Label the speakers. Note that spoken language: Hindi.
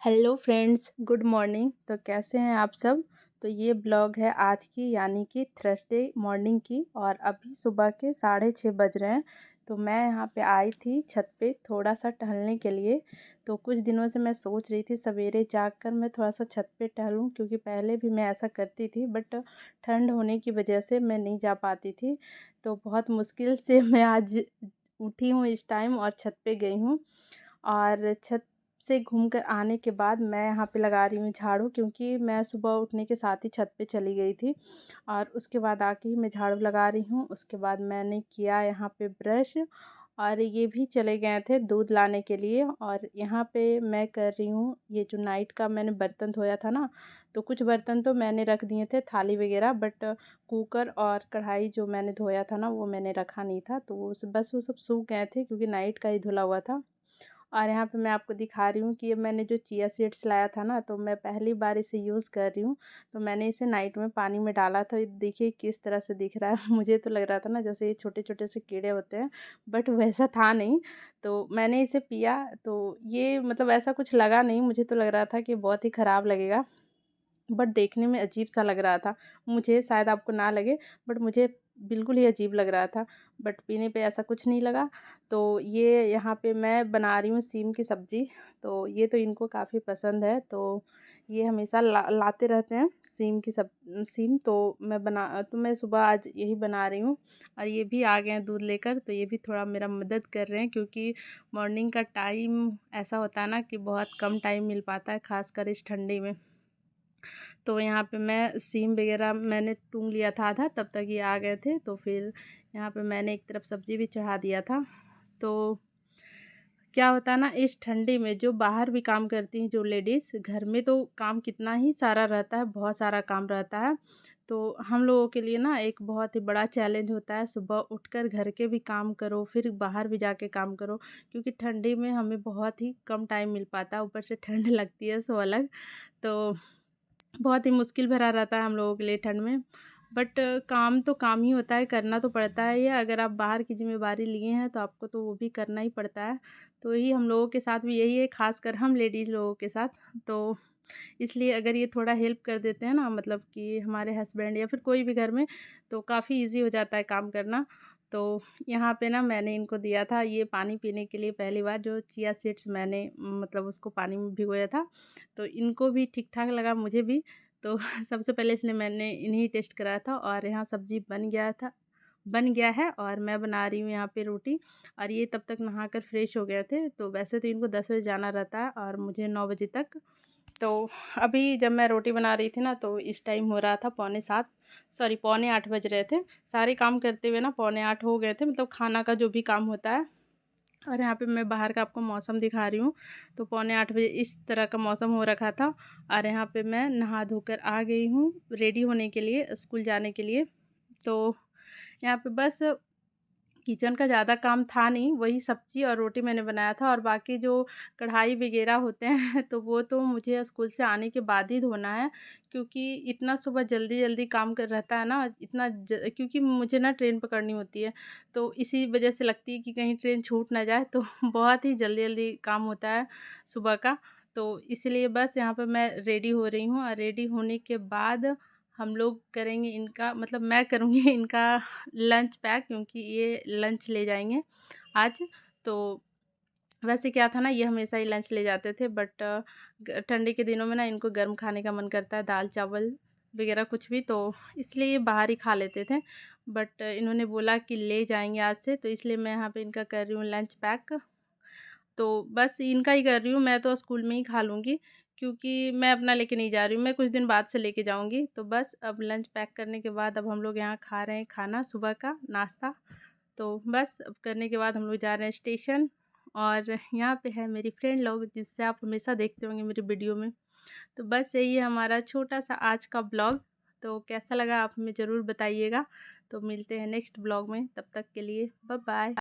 Speaker 1: Hello friends, good morning. तो कैसे हैं आप सब। तो ये ब्लॉग है आज की, यानी कि थर्सडे मॉर्निंग की, और अभी सुबह के 6:30 बज रहे हैं। तो मैं यहाँ पे आई थी छत पे थोड़ा सा टहलने के लिए। तो कुछ दिनों से मैं सोच रही थी सवेरे जाकर मैं थोड़ा सा छत पे टहलूँ, क्योंकि पहले भी मैं ऐसा करती थी, बट ठंड होने की वजह से मैं नहीं जा पाती थी। तो बहुत मुश्किल से मैं आज उठी हूँ इस टाइम और छत पे गई हूँ। और छत से घूमकर आने के बाद मैं यहाँ पे लगा रही हूँ झाड़ू, क्योंकि मैं सुबह उठने के साथ ही छत पे चली गई थी। और उसके बाद आके ही मैं झाड़ू लगा रही हूँ। उसके बाद मैंने किया यहाँ पे ब्रश, और ये भी चले गए थे दूध लाने के लिए। और यहाँ पे मैं कर रही हूँ, ये जो नाइट का मैंने बर्तन धोया था ना, तो कुछ बर्तन तो मैंने रख दिए थे, थाली वगैरह, बट कुकर और कढ़ाई जो मैंने धोया था ना वो मैंने रखा नहीं था। तो बस वो सब सूख गए थे, क्योंकि नाइट का ही धुला हुआ था। और यहाँ पे मैं आपको दिखा रही हूँ कि ये मैंने जो चिया सीड्स लाया था ना, तो मैं पहली बार इसे यूज़ कर रही हूँ। तो मैंने इसे नाइट में पानी में डाला था। ये देखिए किस तरह से दिख रहा है। मुझे तो लग रहा था ना जैसे ये छोटे छोटे से कीड़े होते हैं, बट वैसा था नहीं। तो मैंने इसे पिया, तो ये मतलब ऐसा कुछ लगा नहीं। मुझे तो लग रहा था कि बहुत ही ख़राब लगेगा, बट देखने में अजीब सा लग रहा था मुझे। शायद आपको ना लगे, बट मुझे बिल्कुल ही अजीब लग रहा था। बट पीने पे ऐसा कुछ नहीं लगा। तो ये यहाँ पे मैं बना रही हूँ सीम की सब्ज़ी। तो ये तो इनको काफ़ी पसंद है, तो ये हमेशा लाते रहते हैं सीम की सीम। तो मैं सुबह आज यही बना रही हूँ। और ये भी आ गए हैं दूध लेकर, तो ये भी थोड़ा मेरा मदद कर रहे हैं, क्योंकि मॉर्निंग का टाइम ऐसा होता है ना कि बहुत कम टाइम मिल पाता है, ख़ासकर इस ठंडी में। तो यहाँ पे मैं सीम वगैरह मैंने टूंग लिया था आधा, तब तक ये आ गए थे। तो फिर यहाँ पे मैंने एक तरफ सब्ज़ी भी चढ़ा दिया था। तो क्या होता है ना, इस ठंडी में जो बाहर भी काम करती हैं जो लेडीज़, घर में तो काम कितना ही सारा रहता है, बहुत सारा काम रहता है। तो हम लोगों के लिए ना एक बहुत ही बड़ा चैलेंज होता है, सुबह उठकर घर के भी काम करो, फिर बाहर भी जाके काम करो, क्योंकि ठंडी में हमें बहुत ही कम टाइम मिल पाता है, ऊपर से ठंड लगती है सो अलग। तो बहुत ही मुश्किल भरा रहता है हम लोगों के लिए ठंड में। बट काम तो काम ही होता है, करना तो पड़ता है। ये अगर आप बाहर की ज़िम्मेवारी लिए हैं तो आपको तो वो भी करना ही पड़ता है। तो यही हम लोगों के साथ भी यही है, ख़ासकर हम लेडीज़ लोगों के साथ। तो इसलिए अगर ये थोड़ा हेल्प कर देते हैं ना, मतलब कि हमारे हस्बैंड या फिर कोई भी घर में, तो काफ़ी ईज़ी हो जाता है काम करना। तो यहाँ पे ना मैंने इनको दिया था ये पानी पीने के लिए, पहली बार जो चिया सीड्स मैंने मतलब उसको पानी में भिगोया था। तो इनको भी ठीक-ठाक लगा, मुझे भी। तो सबसे पहले इसलिए मैंने इन्हीं टेस्ट कराया था। और यहाँ सब्ज़ी बन गया है, और मैं बना रही हूँ यहाँ पे रोटी। और ये तब तक नहाकर फ्रेश हो गए थे। तो वैसे तो इनको 10 बजे जाना रहता है और मुझे 9 बजे तक। तो अभी जब मैं रोटी बना रही थी ना, तो इस टाइम हो रहा था पौने 8 बज रहे थे। सारे काम करते हुए ना पौने 8 हो गए थे, मतलब खाना का जो भी काम होता है। और यहाँ पे मैं बाहर का आपको मौसम दिखा रही हूँ। तो पौने 8 बजे इस तरह का मौसम हो रखा था। और यहाँ पे मैं नहा धोकर आ गई हूँ रेडी होने के लिए, स्कूल जाने के लिए। तो यहाँ पे बस किचन का ज़्यादा काम था नहीं, वही सब्ज़ी और रोटी मैंने बनाया था। और बाकी जो कढ़ाई वग़ैरह होते हैं तो वो तो मुझे स्कूल से आने के बाद ही धोना है, क्योंकि इतना सुबह जल्दी-जल्दी काम कर रहता है ना, क्योंकि मुझे ना ट्रेन पकड़नी होती है। तो इसी वज़ह से लगती है कि कहीं ट्रेन छूट ना जाए, तो बहुत ही जल्दी-जल्दी काम होता है सुबह का। तो इसीलिए बस यहाँ पे मैं रेडी हो रही हूँ, और रेडी होने के बाद हम लोग करेंगे इनका, मतलब मैं करूँगी इनका लंच पैक, क्योंकि ये लंच ले जाएँगे आज। तो वैसे क्या था ना, ये हमेशा ही लंच ले जाते थे, बट ठंडी के दिनों में ना इनको गर्म खाने का मन करता है, दाल चावल वगैरह कुछ भी, तो इसलिए ये बाहर ही खा लेते थे। बट इन्होंने बोला कि ले जाएँगे आज से, तो इसलिए मैं यहाँ पे इनका कर रही हूँ लंच पैक। तो बस इनका ही कर रही हूँ, मैं तो स्कूल में ही खा लूँगी, क्योंकि मैं अपना लेके नहीं जा रही हूँ, मैं कुछ दिन बाद से लेके जाऊँगी। तो बस अब लंच पैक करने के बाद अब हम लोग यहाँ खा रहे हैं खाना, सुबह का नाश्ता। तो बस अब करने के बाद हम लोग जा रहे हैं स्टेशन। और यहाँ पे है मेरी फ्रेंड लोग, जिससे आप हमेशा देखते होंगे मेरी वीडियो में। तो बस यही है हमारा छोटा-सा आज का ब्लॉग। तो कैसा लगा आप हमें ज़रूर बताइएगा। तो मिलते हैं नेक्स्ट ब्लॉग में, तब तक के लिए बाय बाय।